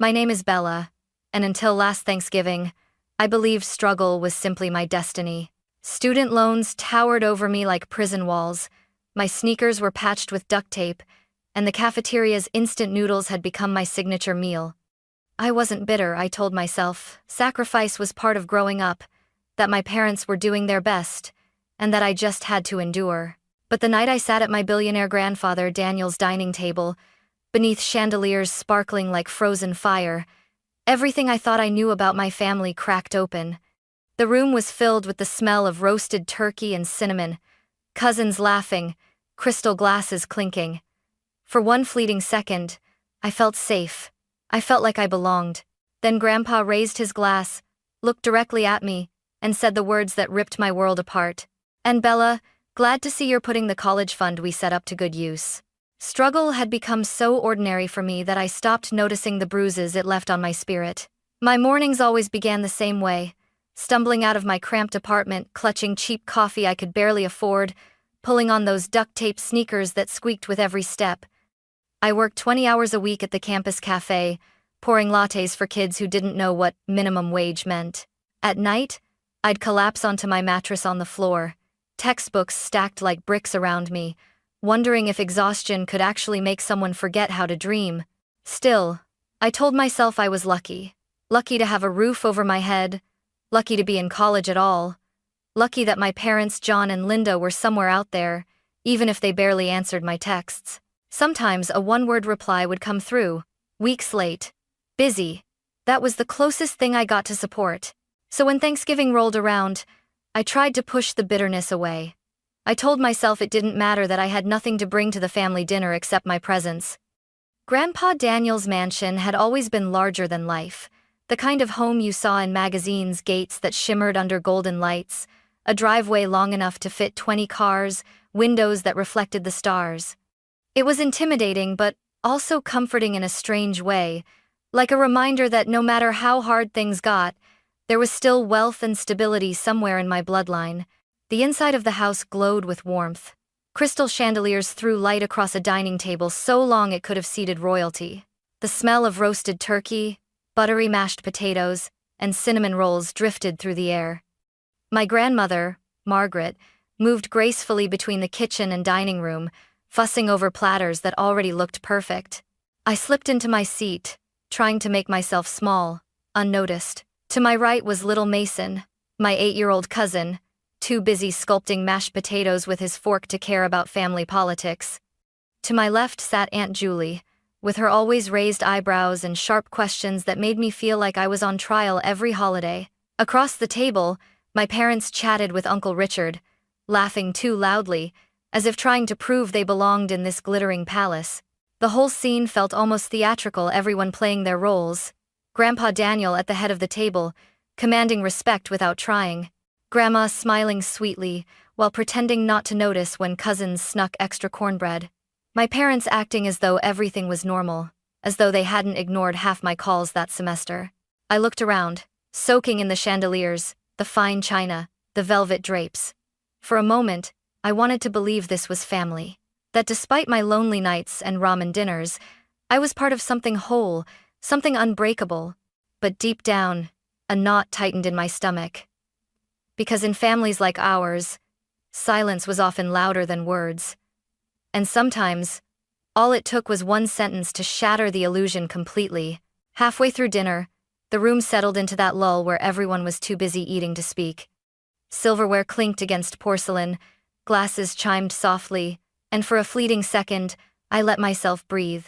My name is Bella, and until last Thanksgiving, I believed struggle was simply my destiny. Student loans towered over me like prison walls, my sneakers were patched with duct tape, and the cafeteria's instant noodles had become my signature meal. I wasn't bitter, I told myself. Sacrifice was part of growing up, that my parents were doing their best, and that I just had to endure. But the night I sat at my billionaire grandfather Daniel's dining table, beneath chandeliers sparkling like frozen fire, everything I thought I knew about my family cracked open. The room was filled with the smell of roasted turkey and cinnamon, cousins laughing, crystal glasses clinking. For one fleeting second, I felt safe. I felt like I belonged. Then Grandpa raised his glass, looked directly at me, and said the words that ripped my world apart. "And Bella, glad to see you're putting the college fund we set up to good use." Struggle had become so ordinary for me that I stopped noticing the bruises it left on my spirit. My mornings always began the same way, stumbling out of my cramped apartment, clutching cheap coffee I could barely afford, pulling on those duct tape sneakers that squeaked with every step. I worked 20 hours a week at the campus cafe, pouring lattes for kids who didn't know what minimum wage meant. At night, I'd collapse onto my mattress on the floor, textbooks stacked like bricks around me, wondering if exhaustion could actually make someone forget how to dream. Still, I told myself I was lucky. Lucky to have a roof over my head, lucky to be in college at all, lucky that my parents John and Linda were somewhere out there, even if they barely answered my texts. Sometimes a one-word reply would come through, weeks late. Busy. That was the closest thing I got to support. So when Thanksgiving rolled around, I tried to push the bitterness away. I told myself it didn't matter, that I had nothing to bring to the family dinner except my presence. Grandpa Daniel's mansion had always been larger than life, the kind of home you saw in magazines, gates that shimmered under golden lights, a driveway long enough to fit 20 cars, windows that reflected the stars. It was intimidating but also comforting in a strange way, like a reminder that no matter how hard things got, there was still wealth and stability somewhere in my bloodline. The inside of the house glowed with warmth. Crystal chandeliers threw light across a dining table so long it could have seated royalty. The smell of roasted turkey, buttery mashed potatoes, and cinnamon rolls drifted through the air. My grandmother, Margaret, moved gracefully between the kitchen and dining room, fussing over platters that already looked perfect. I slipped into my seat, trying to make myself small, unnoticed. To my right was little Mason, my 8-year-old cousin, too busy sculpting mashed potatoes with his fork to care about family politics. To my left sat Aunt Julie, with her always raised eyebrows and sharp questions that made me feel like I was on trial every holiday. Across the table, my parents chatted with Uncle Richard, laughing too loudly, as if trying to prove they belonged in this glittering palace. The whole scene felt almost theatrical, everyone playing their roles. Grandpa Daniel at the head of the table, commanding respect without trying. Grandma smiling sweetly, while pretending not to notice when cousins snuck extra cornbread. My parents acting as though everything was normal, as though they hadn't ignored half my calls that semester. I looked around, soaking in the chandeliers, the fine china, the velvet drapes. For a moment, I wanted to believe this was family. That despite my lonely nights and ramen dinners, I was part of something whole, something unbreakable. But deep down, a knot tightened in my stomach. Because in families like ours, silence was often louder than words. And sometimes, all it took was one sentence to shatter the illusion completely. Halfway through dinner, the room settled into that lull where everyone was too busy eating to speak. Silverware clinked against porcelain, glasses chimed softly, and for a fleeting second, I let myself breathe.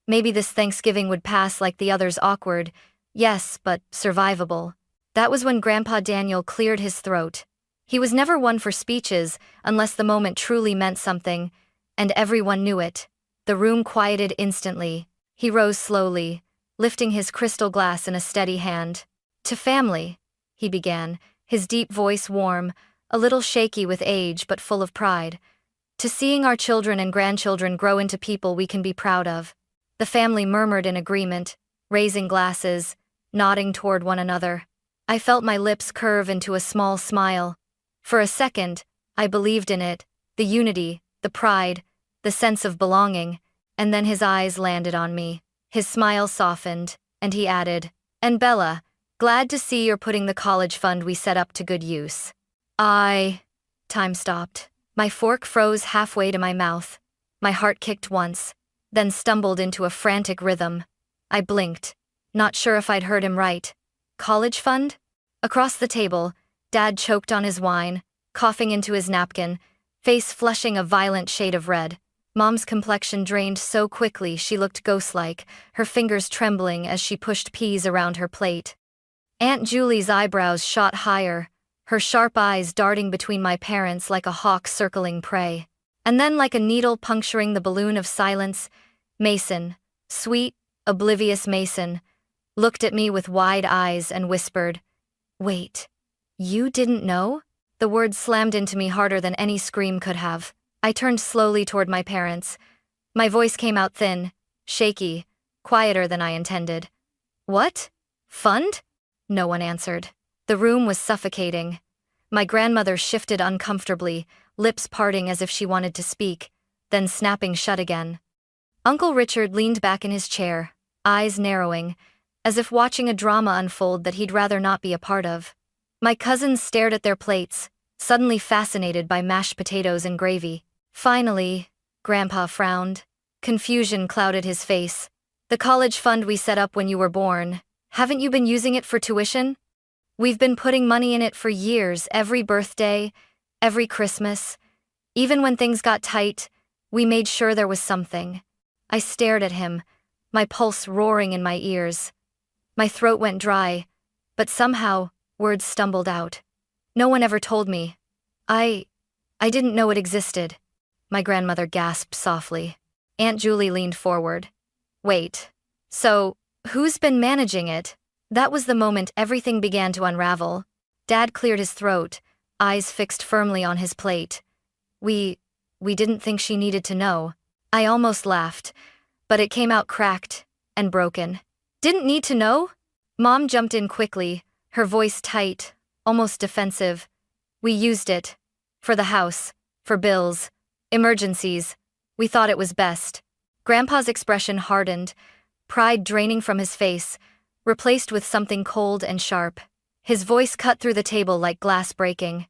Maybe this Thanksgiving would pass like the others, awkward, yes, but survivable. That was when Grandpa Daniel cleared his throat. He was never one for speeches unless the moment truly meant something, and everyone knew it. The room quieted instantly. He rose slowly, lifting his crystal glass in a steady hand. "To family," he began, his deep voice warm, a little shaky with age but full of pride. "To seeing our children and grandchildren grow into people we can be proud of." The family murmured in agreement, raising glasses, nodding toward one another. I felt my lips curve into a small smile. For a second, I believed in it, the unity, the pride, the sense of belonging, and then his eyes landed on me. His smile softened, and he added, "And Bella, glad to see you're putting the college fund we set up to good use." Time stopped. My fork froze halfway to my mouth. My heart kicked once, then stumbled into a frantic rhythm. I blinked, not sure if I'd heard him right. College fund? Across the table, Dad choked on his wine, coughing into his napkin, face flushing a violent shade of red. Mom's complexion drained so quickly she looked ghost-like, her fingers trembling as she pushed peas around her plate. Aunt Julie's eyebrows shot higher, her sharp eyes darting between my parents like a hawk circling prey. And then, like a needle puncturing the balloon of silence, Mason, sweet, oblivious Mason, looked at me with wide eyes and whispered, "Wait, you didn't know?" The words slammed into me harder than any scream could have. I turned slowly toward my parents. My voice came out thin, shaky, quieter than I intended. "What? Fund?" No one answered. The room was suffocating. My grandmother shifted uncomfortably, lips parting as if she wanted to speak, then snapping shut again. Uncle Richard leaned back in his chair, eyes narrowing, as if watching a drama unfold that he'd rather not be a part of. My cousins stared at their plates, suddenly fascinated by mashed potatoes and gravy. Finally, Grandpa frowned. Confusion clouded his face. "The college fund we set up when you were born, haven't you been using it for tuition? We've been putting money in it for years, every birthday, every Christmas. Even when things got tight, we made sure there was something." I stared at him, my pulse roaring in my ears. My throat went dry, but somehow, words stumbled out. "No one ever told me. I didn't know it existed." My grandmother gasped softly. Aunt Julie leaned forward. "Wait, so, who's been managing it?" That was the moment everything began to unravel. Dad cleared his throat, eyes fixed firmly on his plate. We didn't think she needed to know." I almost laughed, but it came out cracked and broken. "Didn't need to know?" Mom jumped in quickly, her voice tight, almost defensive. "We used it. For the house, for bills, emergencies. We thought it was best." Grandpa's expression hardened, pride draining from his face, replaced with something cold and sharp. His voice cut through the table like glass breaking.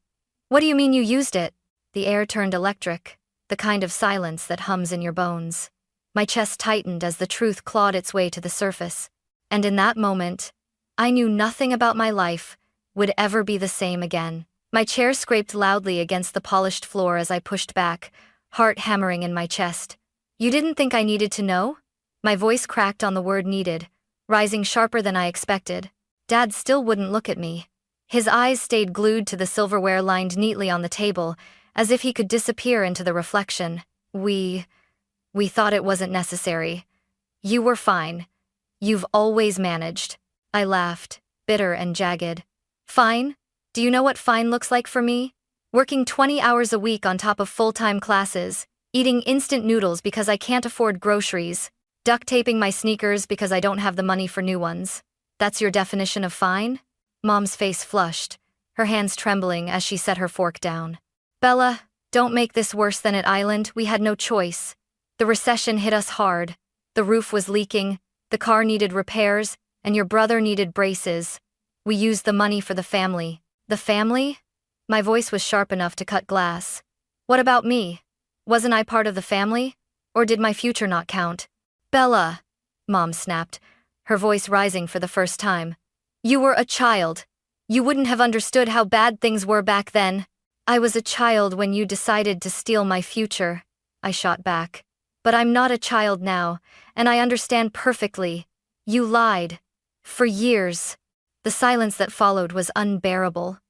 "What do you mean you used it?" The air turned electric, the kind of silence that hums in your bones. My chest tightened as the truth clawed its way to the surface. And in that moment, I knew nothing about my life would ever be the same again. My chair scraped loudly against the polished floor as I pushed back, heart hammering in my chest. "You didn't think I needed to know?" My voice cracked on the word needed, rising sharper than I expected. Dad still wouldn't look at me. His eyes stayed glued to the silverware lined neatly on the table, as if he could disappear into the reflection. We thought it wasn't necessary. You were fine. You've always managed." I laughed, bitter and jagged. "Fine? Do you know what fine looks like for me? Working 20 hours a week on top of full-time classes, eating instant noodles because I can't afford groceries, duct taping my sneakers because I don't have the money for new ones. That's your definition of fine?" Mom's face flushed, her hands trembling as she set her fork down. "Bella, don't make this worse than at Island. We had no choice. The recession hit us hard. The roof was leaking, the car needed repairs, and your brother needed braces. We used the money for the family." "The family?" My voice was sharp enough to cut glass. "What about me? Wasn't I part of the family? Or did my future not count?" "Bella," Mom snapped, her voice rising for the first time. "You were a child. You wouldn't have understood how bad things were back then." "I was a child when you decided to steal my future," I shot back. "But I'm not a child now, and I understand perfectly. You lied. For years." The silence that followed was unbearable.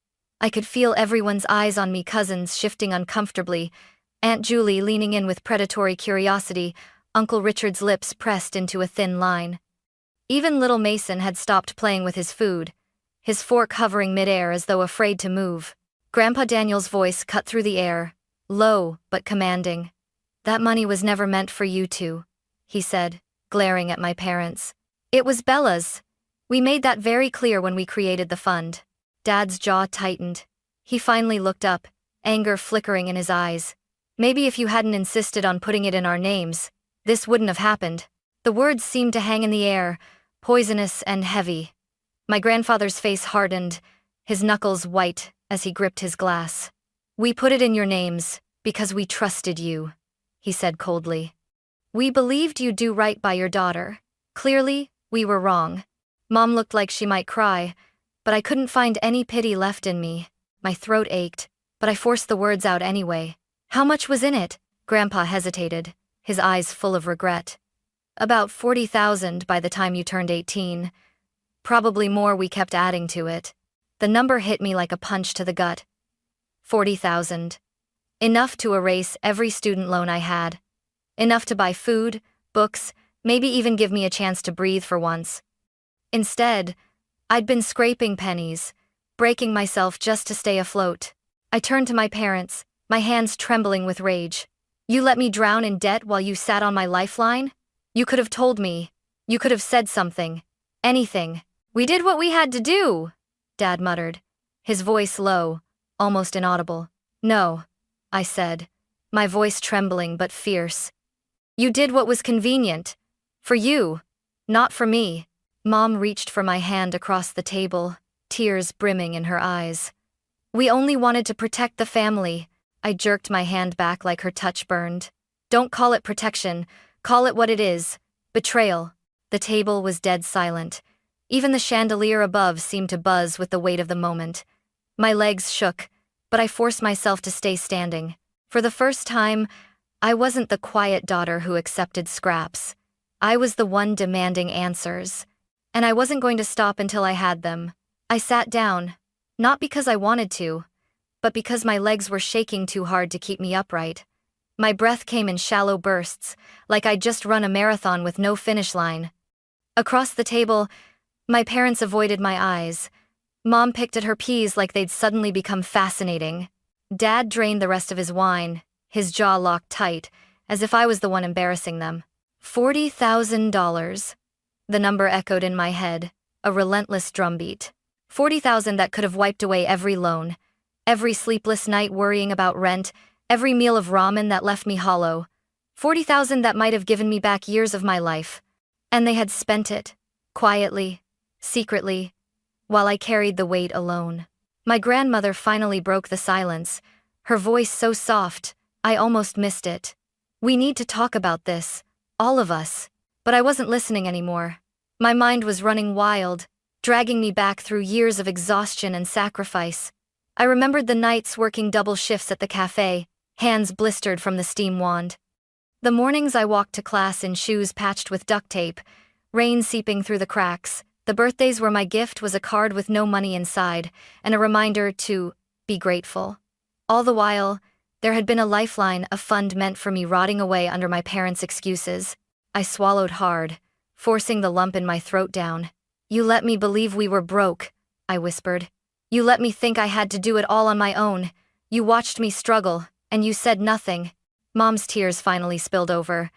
I could feel everyone's eyes on me, cousins shifting uncomfortably, Aunt Julie leaning in with predatory curiosity, Uncle Richard's lips pressed into a thin line. Even little Mason had stopped playing with his food, his fork hovering midair as though afraid to move. Grandpa Daniel's voice cut through the air, low but commanding. "That money was never meant for you two," he said, glaring at my parents. "It was Bella's. We made that very clear when we created the fund." Dad's jaw tightened. He finally looked up, anger flickering in his eyes. "Maybe if you hadn't insisted on putting it in our names, this wouldn't have happened." The words seemed to hang in the air, poisonous and heavy. My grandfather's face hardened, his knuckles white as he gripped his glass. "We put it in your names because we trusted you," he said coldly. "We believed you'd do right by your daughter. Clearly, we were wrong." Mom looked like she might cry, but I couldn't find any pity left in me. My throat ached, but I forced the words out anyway. "How much was in it?" Grandpa hesitated, his eyes full of regret. "About 40,000 by the time you turned 18. Probably more, we kept adding to it." The number hit me like a punch to the gut. 40,000. Enough to erase every student loan I had. Enough to buy food, books, maybe even give me a chance to breathe for once. Instead, I'd been scraping pennies, breaking myself just to stay afloat. I turned to my parents, my hands trembling with rage. "You let me drown in debt while you sat on my lifeline? You could have told me. You could have said something. Anything." "We did what we had to do," Dad muttered, his voice low, almost inaudible. "No," I said, my voice trembling but fierce. "You did what was convenient. For you, not for me." Mom reached for my hand across the table, tears brimming in her eyes. "We only wanted to protect the family." I jerked my hand back like her touch burned. "Don't call it protection, call it what it is. Betrayal." The table was dead silent. Even the chandelier above seemed to buzz with the weight of the moment. My legs shook, but I forced myself to stay standing. For the first time, I wasn't the quiet daughter who accepted scraps. I was the one demanding answers. And I wasn't going to stop until I had them. I sat down, not because I wanted to, but because my legs were shaking too hard to keep me upright. My breath came in shallow bursts, like I'd just run a marathon with no finish line. Across the table, my parents avoided my eyes. Mom picked at her peas like they'd suddenly become fascinating. Dad drained the rest of his wine, his jaw locked tight, as if I was the one embarrassing them. $40,000. The number echoed in my head, a relentless drumbeat. 40,000 that could have wiped away every loan, every sleepless night worrying about rent, every meal of ramen that left me hollow. 40,000 that might have given me back years of my life. And they had spent it, quietly, secretly, while I carried the weight alone. My grandmother finally broke the silence, her voice so soft, I almost missed it. "We need to talk about this, all of us." But I wasn't listening anymore. My mind was running wild, dragging me back through years of exhaustion and sacrifice. I remembered the nights working double shifts at the cafe, hands blistered from the steam wand. The mornings I walked to class in shoes patched with duct tape, rain seeping through the cracks. The birthdays where my gift was a card with no money inside, and a reminder to be grateful. All the while, there had been a lifeline, a fund meant for me rotting away under my parents' excuses. I swallowed hard, forcing the lump in my throat down. "You let me believe we were broke," I whispered. "You let me think I had to do it all on my own. You watched me struggle, and you said nothing." Mom's tears finally spilled over.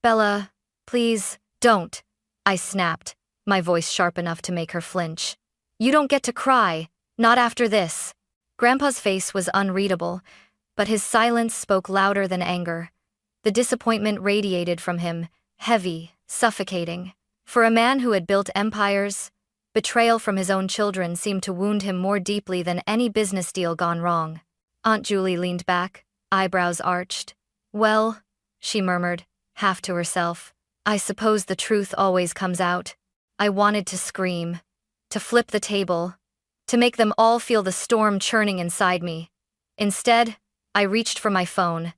"Bella, please, don't," I snapped, my voice sharp enough to make her flinch. "You don't get to cry, not after this." Grandpa's face was unreadable, but his silence spoke louder than anger. The disappointment radiated from him, heavy, suffocating. For a man who had built empires, betrayal from his own children seemed to wound him more deeply than any business deal gone wrong. Aunt Julie leaned back, eyebrows arched. "Well," she murmured, half to herself, "I suppose the truth always comes out." I wanted to scream, to flip the table, to make them all feel the storm churning inside me. Instead, I reached for my phone.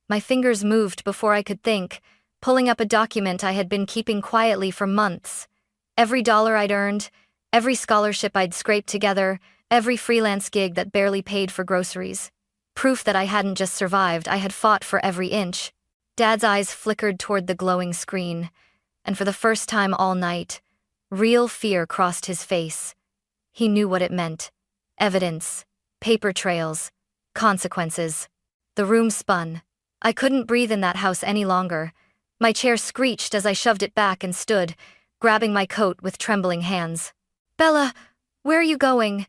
My fingers moved before I could think, pulling up a document I had been keeping quietly for months. Every dollar I'd earned, every scholarship I'd scraped together, every freelance gig that barely paid for groceries. Proof that I hadn't just survived, I had fought for every inch. Dad's eyes flickered toward the glowing screen, and for the first time all night, real fear crossed his face. He knew what it meant. Evidence, paper trails, consequences. The room spun. I couldn't breathe in that house any longer. My chair screeched as I shoved it back and stood, grabbing my coat with trembling hands. "Bella, where are you going?"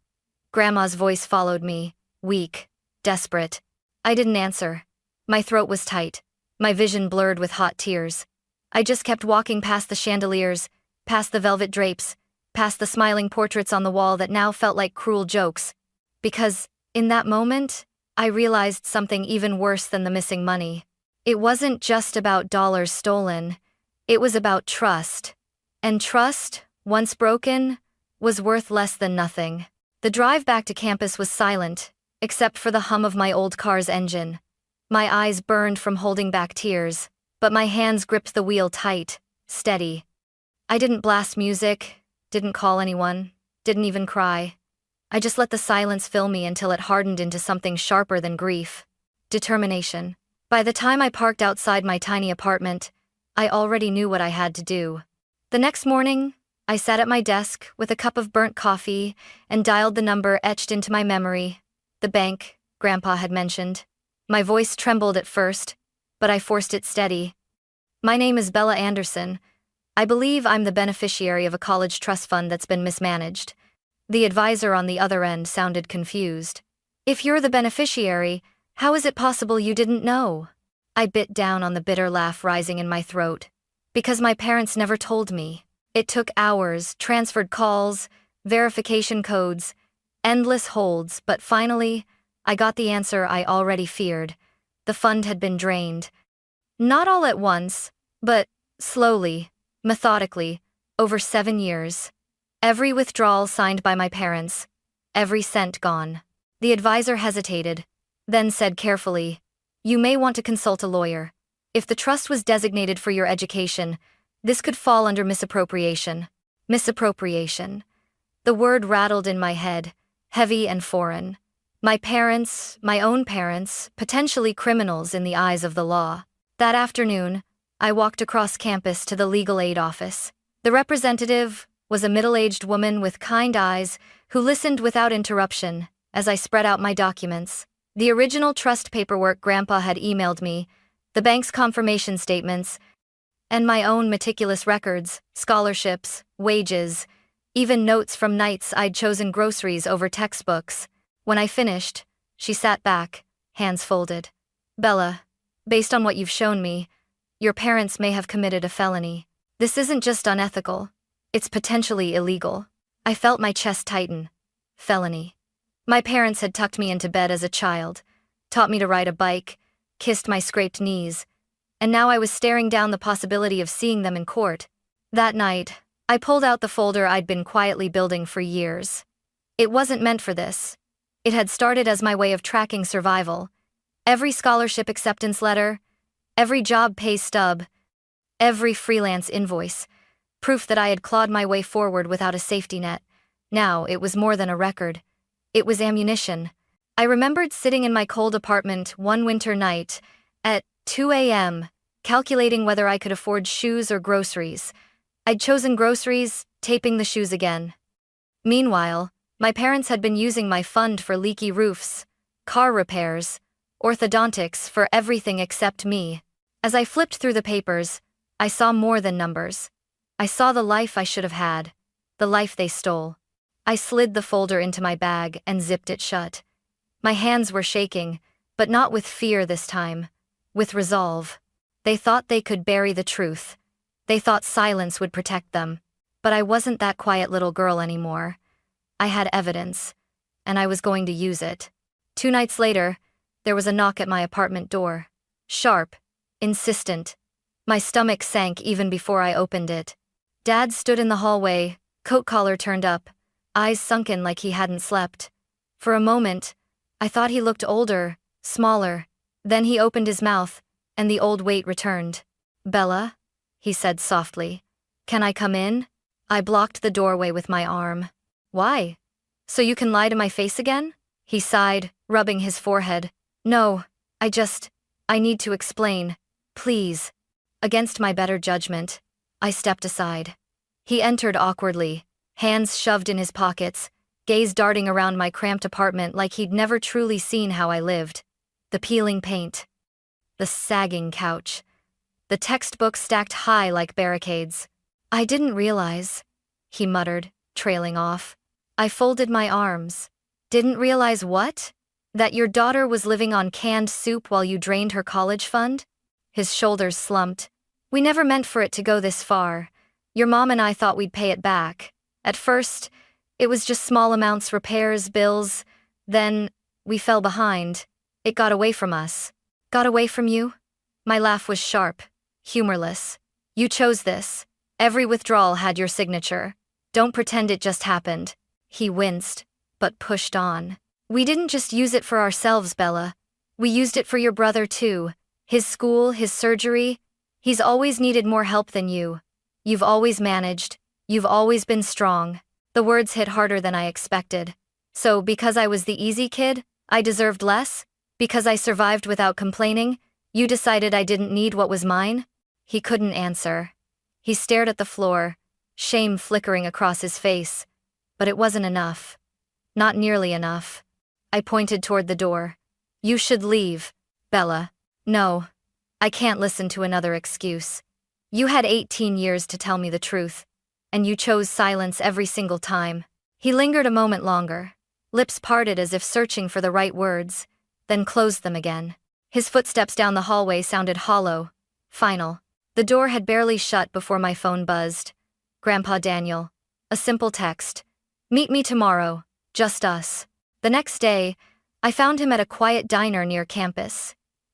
Grandma's voice followed me, weak, desperate. I didn't answer. My throat was tight, my vision blurred with hot tears. I just kept walking past the chandeliers, past the velvet drapes, past the smiling portraits on the wall that now felt like cruel jokes. Because, in that moment, I realized something even worse than the missing money. It wasn't just about dollars stolen, it was about trust. And trust, once broken, was worth less than nothing. The drive back to campus was silent, except for the hum of my old car's engine. My eyes burned from holding back tears, but my hands gripped the wheel tight, steady. I didn't blast music, didn't call anyone, didn't even cry. I just let the silence fill me until it hardened into something sharper than grief. Determination. By the time I parked outside my tiny apartment, I already knew what I had to do. The next morning, I sat at my desk with a cup of burnt coffee and dialed the number etched into my memory. The bank, Grandpa had mentioned. My voice trembled at first, but I forced it steady. My name is Bella Anderson. I believe I'm the beneficiary of a college trust fund that's been mismanaged. The advisor on the other end sounded confused. If you're the beneficiary, how is it possible you didn't know? I bit down on the bitter laugh rising in my throat. Because my parents never told me. It took hours, transferred calls, verification codes, endless holds, but finally, I got the answer I already feared. The fund had been drained. Not all at once, but slowly, methodically, over 7 years. Every withdrawal signed by my parents, every cent gone. The advisor hesitated, then said carefully, "You may want to consult a lawyer. If the trust was designated for your education, this could fall under misappropriation." Misappropriation. The word rattled in my head, heavy and foreign. My parents, my own parents, potentially criminals in the eyes of the law. That afternoon, I walked across campus to the legal aid office. The representative was a middle-aged woman with kind eyes who listened without interruption as I spread out my documents. The original trust paperwork Grandpa had emailed me, the bank's confirmation statements, and my own meticulous records, scholarships, wages, even notes from nights I'd chosen groceries over textbooks. When I finished, she sat back, hands folded. "Bella, based on what you've shown me, your parents may have committed a felony. This isn't just unethical, it's potentially illegal." I felt my chest tighten. Felony. My parents had tucked me into bed as a child, taught me to ride a bike, kissed my scraped knees, and now I was staring down the possibility of seeing them in court. That night, I pulled out the folder I'd been quietly building for years. It wasn't meant for this. It had started as my way of tracking survival. Every scholarship acceptance letter, every job pay stub, every freelance invoice, proof that I had clawed my way forward without a safety net. Now it was more than a record. It was ammunition. I remembered sitting in my cold apartment one winter night at 2 a.m., calculating whether I could afford shoes or groceries. I'd chosen groceries, taping the shoes again. Meanwhile, my parents had been using my fund for leaky roofs, car repairs, orthodontics, for everything except me. As I flipped through the papers, I saw more than numbers. I saw the life I should have had, the life they stole. I slid the folder into my bag and zipped it shut. My hands were shaking, but not with fear this time, with resolve. They thought they could bury the truth. They thought silence would protect them. But I wasn't that quiet little girl anymore. I had evidence, and I was going to use it. 2 nights later, there was a knock at my apartment door. Sharp, insistent. My stomach sank even before I opened it. Dad stood in the hallway, coat collar turned up, eyes sunken like he hadn't slept. For a moment, I thought he looked older, smaller. Then he opened his mouth, and the old weight returned. "Bella?" he said softly. "Can I come in?" I blocked the doorway with my arm. "Why? So you can lie to my face again?" He sighed, rubbing his forehead. "No, I need to explain. Please." Against my better judgment, I stepped aside. He entered awkwardly, hands shoved in his pockets, gaze darting around my cramped apartment like he'd never truly seen how I lived. The peeling paint. The sagging couch. The textbooks stacked high like barricades. "I didn't realize," he muttered, trailing off. I folded my arms. "Didn't realize what? That your daughter was living on canned soup while you drained her college fund?" His shoulders slumped. "We never meant for it to go this far. Your mom and I thought we'd pay it back. At first, it was just small amounts, repairs, bills. Then, we fell behind. It got away from us. Got away from you? My laugh was sharp, humorless. You chose this. Every withdrawal had your signature. Don't pretend it just happened. He winced, but pushed on. We didn't just use it for ourselves, Bella. We used it for your brother too. His school, his surgery. He's always needed more help than you. You've always managed. You've always been strong. The words hit harder than I expected. So, because I was the easy kid, I deserved less? Because I survived without complaining, you decided I didn't need what was mine? He couldn't answer. He stared at the floor, shame flickering across his face. But it wasn't enough. Not nearly enough. I pointed toward the door. You should leave, Bella. No. I can't listen to another excuse. You had 18 years to tell me the truth, and you chose silence every single time. He lingered a moment longer, lips parted as if searching for the right words, then closed them again. His footsteps down the hallway sounded hollow, final. The door had barely shut before my phone buzzed. Grandpa Daniel. A simple text. Meet me tomorrow, just us. The next day, I found him at a quiet diner near campus.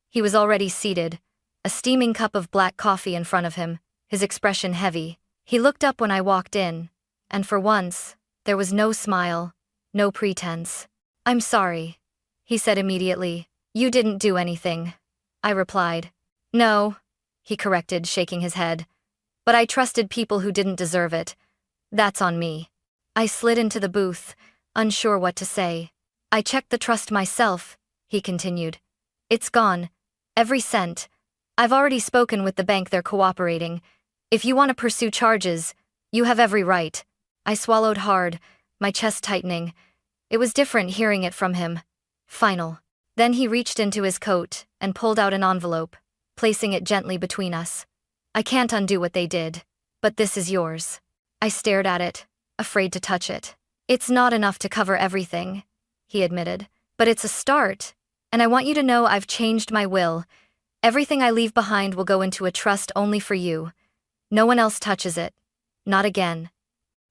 He was already seated, a steaming cup of black coffee in front of him, his expression heavy. He looked up when I walked in, and for once, there was no smile, no pretense. I'm sorry, he said immediately. You didn't do anything. I replied. No, he corrected, shaking his head. But I trusted people who didn't deserve it. That's on me. I slid into the booth, unsure what to say. I checked the trust myself, he continued. It's gone. Every cent. I've already spoken with the bank, they're cooperating. If you want to pursue charges, you have every right. I swallowed hard, my chest tightening. It was different hearing it from him. Final. Then he reached into his coat and pulled out an envelope, placing it gently between us. I can't undo what they did, but this is yours. I stared at it, afraid to touch it. It's not enough to cover everything, he admitted, but it's a start, and I want you to know I've changed my will. Everything I leave behind will go into a trust only for you. No one else touches it. Not again.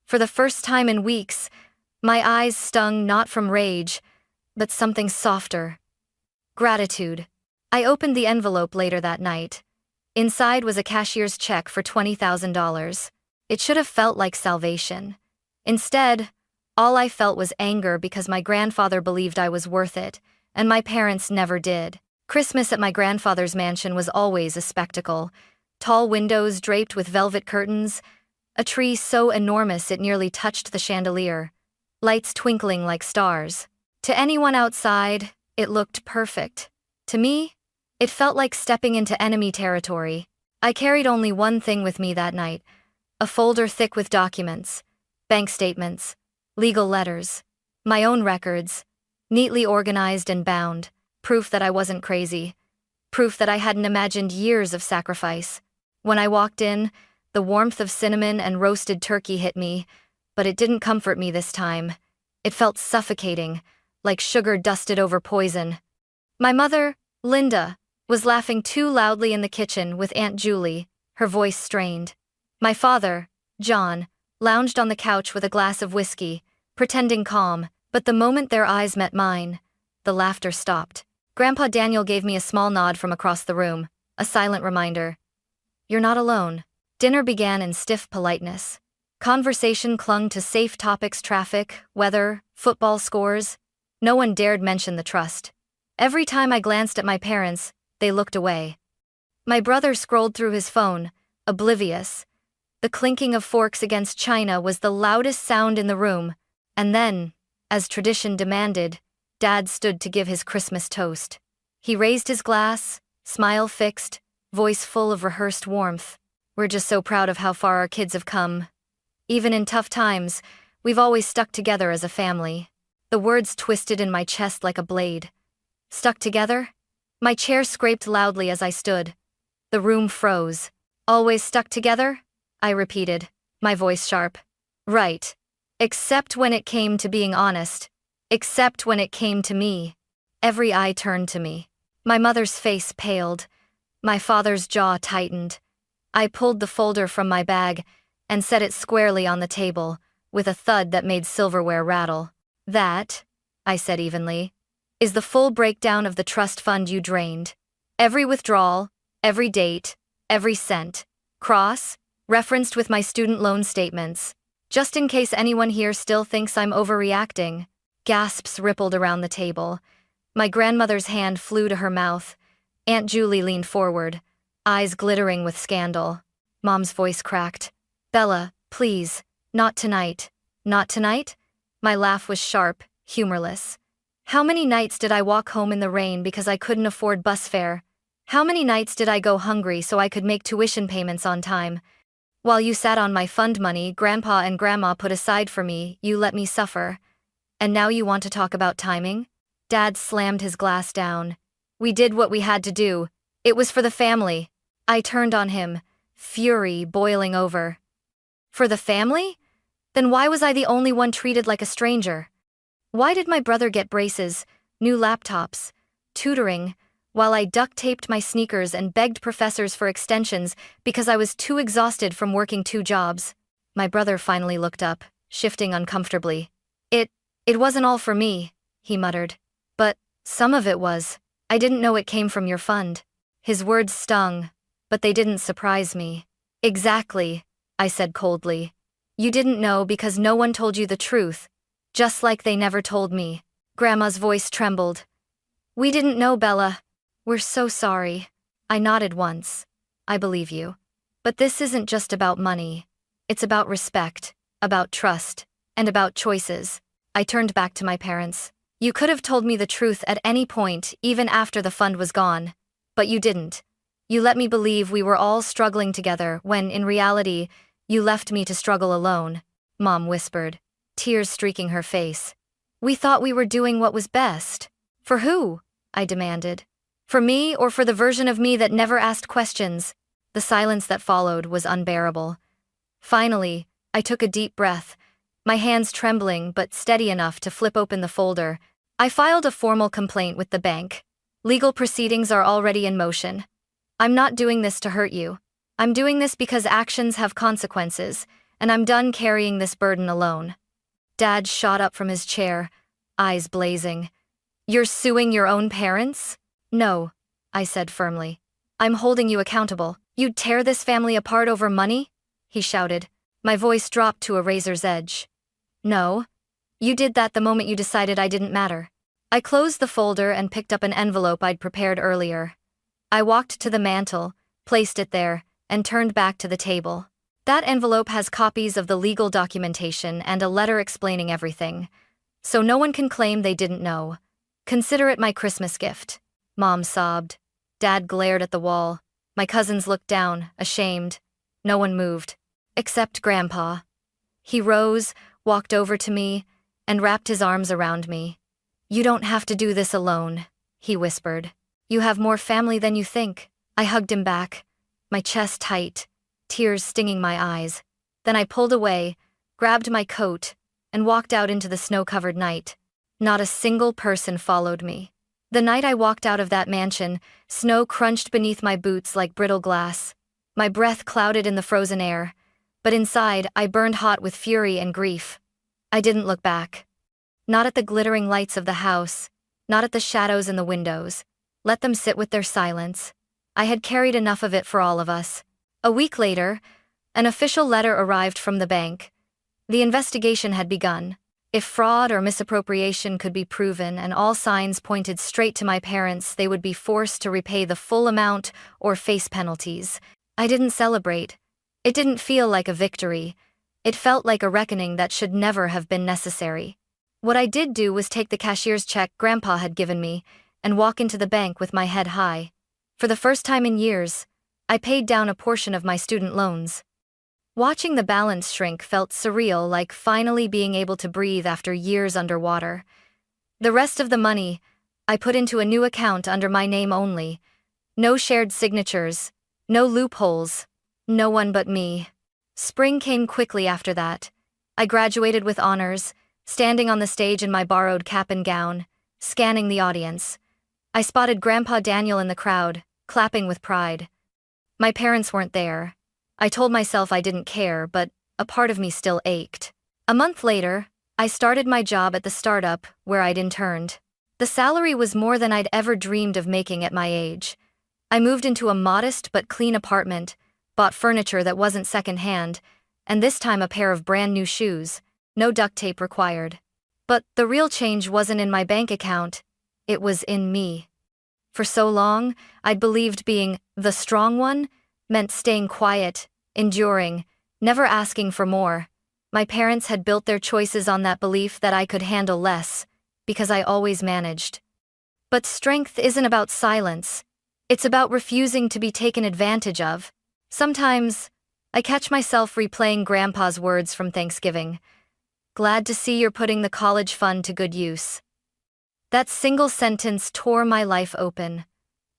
For the first time in weeks, my eyes stung not from rage, but something softer. Gratitude. I opened the envelope later that night. Inside was a cashier's check for $20,000. It should have felt like salvation. Instead, all I felt was anger because my grandfather believed I was worth it, and my parents never did. Christmas at my grandfather's mansion was always a spectacle. Tall windows draped with velvet curtains, a tree so enormous it nearly touched the chandelier, lights twinkling like stars. To anyone outside, it looked perfect. To me, it felt like stepping into enemy territory. I carried only one thing with me that night, a folder thick with documents, bank statements, legal letters, my own records, neatly organized and bound, proof that I wasn't crazy, proof that I hadn't imagined years of sacrifice. When I walked in, the warmth of cinnamon and roasted turkey hit me, but it didn't comfort me this time. It felt suffocating, like sugar dusted over poison. My mother, Linda, was laughing too loudly in the kitchen with Aunt Julie, her voice strained. My father, John, lounged on the couch with a glass of whiskey, pretending calm, but the moment their eyes met mine, the laughter stopped. Grandpa Daniel gave me a small nod from across the room, a silent reminder. You're not alone. Dinner began in stiff politeness. Conversation clung to safe topics: traffic, weather, football scores. No one dared mention the trust. Every time I glanced at my parents, they looked away. My brother scrolled through his phone, oblivious. The clinking of forks against china was the loudest sound in the room, and then, as tradition demanded, Dad stood to give his Christmas toast. He raised his glass, smile fixed, voice full of rehearsed warmth. We're just so proud of how far our kids have come. Even in tough times, we've always stuck together as a family. The words twisted in my chest like a blade. Stuck together? My chair scraped loudly as I stood. The room froze. Always stuck together? I repeated, my voice sharp. Right. Except when it came to being honest. Except when it came to me. Every eye turned to me. My mother's face paled. My father's jaw tightened. I pulled the folder from my bag and set it squarely on the table, with a thud that made silverware rattle. "That," I said evenly, "is the full breakdown of the trust fund you drained. Every withdrawal, every date, every cent, referenced with my student loan statements. Just in case anyone here still thinks I'm overreacting." Gasps rippled around the table. My grandmother's hand flew to her mouth. Aunt Julie leaned forward, eyes glittering with scandal. Mom's voice cracked. "Bella, please, not tonight." "Not tonight?" My laugh was sharp, humorless. How many nights did I walk home in the rain because I couldn't afford bus fare? How many nights did I go hungry so I could make tuition payments on time? While you sat on my fund money Grandpa and Grandma put aside for me, you let me suffer. And now you want to talk about timing? Dad slammed his glass down. "We did what we had to do. It was for the family." I turned on him, fury boiling over. "For the family? Then why was I the only one treated like a stranger? Why did my brother get braces, new laptops, tutoring, while I duct-taped my sneakers and begged professors for extensions because I was too exhausted from working 2 jobs? My brother finally looked up, shifting uncomfortably. It wasn't all for me," he muttered. "But some of it was. I didn't know it came from your fund." His words stung, but they didn't surprise me. "Exactly," I said coldly. "You didn't know because no one told you the truth, just like they never told me." Grandma's voice trembled. "We didn't know, Bella. We're so sorry." I nodded once. "I believe you. But this isn't just about money. It's about respect, about trust, and about choices." I turned back to my parents. "You could have told me the truth at any point, even after the fund was gone. But you didn't. You let me believe we were all struggling together when, in reality, you left me to struggle alone," Mom whispered, tears streaking her face. "We thought we were doing what was best." "For who?" I demanded. "For me or for the version of me that never asked questions?" The silence that followed was unbearable. Finally, I took a deep breath, my hands trembling but steady enough to flip open the folder. I filed a formal complaint with the bank. Legal proceedings are already in motion. I'm not doing this to hurt you. I'm doing this because actions have consequences, and I'm done carrying this burden alone. Dad shot up from his chair, eyes blazing. "You're suing your own parents?" "No," I said firmly. "I'm holding you accountable." "You'd tear this family apart over money?" he shouted. My voice dropped to a razor's edge. "No. You did that the moment you decided I didn't matter." I closed the folder and picked up an envelope I'd prepared earlier. I walked to the mantel, placed it there, and turned back to the table. That envelope has copies of the legal documentation and a letter explaining everything, so no one can claim they didn't know. Consider it my Christmas gift." Mom sobbed. Dad glared at the wall. My cousins looked down, ashamed. No one moved. Except Grandpa. He rose, walked over to me, and wrapped his arms around me. "You don't have to do this alone," he whispered. "You have more family than you think." I hugged him back, my chest tight, tears stinging my eyes. Then I pulled away, grabbed my coat, and walked out into the snow-covered night. Not a single person followed me. The night I walked out of that mansion, snow crunched beneath my boots like brittle glass. My breath clouded in the frozen air, but inside I burned hot with fury and grief. I didn't look back. Not at the glittering lights of the house, not at the shadows in the windows. Let them sit with their silence. I had carried enough of it for all of us. A week later, an official letter arrived from the bank. The investigation had begun. If fraud or misappropriation could be proven and all signs pointed straight to my parents, they would be forced to repay the full amount or face penalties. I didn't celebrate. It didn't feel like a victory. It felt like a reckoning that should never have been necessary. What I did do was take the cashier's check Grandpa had given me and walk into the bank with my head high. For the first time in years, I paid down a portion of my student loans. Watching the balance shrink felt surreal, like finally being able to breathe after years underwater. The rest of the money, I put into a new account under my name only. No shared signatures, no loopholes, no one but me. Spring came quickly after that. I graduated with honors, standing on the stage in my borrowed cap and gown, scanning the audience. I spotted Grandpa Daniel in the crowd, clapping with pride. My parents weren't there. I told myself I didn't care, but a part of me still ached. A month later, I started my job at the startup where I'd interned. The salary was more than I'd ever dreamed of making at my age. I moved into a modest but clean apartment, bought furniture that wasn't secondhand, and this time a pair of brand new shoes, no duct tape required. But the real change wasn't in my bank account, it was in me. For so long, I'd believed being the strong one meant staying quiet, enduring, never asking for more. My parents had built their choices on that belief that I could handle less, because I always managed. But strength isn't about silence. It's about refusing to be taken advantage of. Sometimes, I catch myself replaying Grandpa's words from Thanksgiving. "Glad to see you're putting the college fund to good use." That single sentence tore my life open.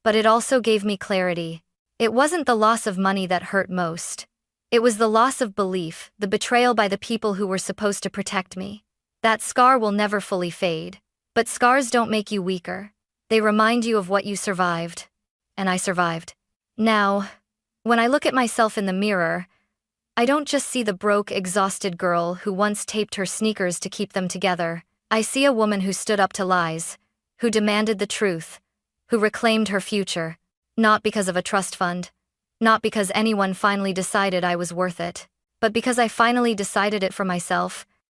But it also gave me clarity. It wasn't the loss of money that hurt most. It was the loss of belief, the betrayal by the people who were supposed to protect me. That scar will never fully fade. But scars don't make you weaker. They remind you of what you survived. And I survived. Now, when I look at myself in the mirror, I don't just see the broke, exhausted girl who once taped her sneakers to keep them together. I see a woman who stood up to lies, who demanded the truth, who reclaimed her future, not because of a trust fund, not because anyone finally decided I was worth it, but because I finally decided it for myself.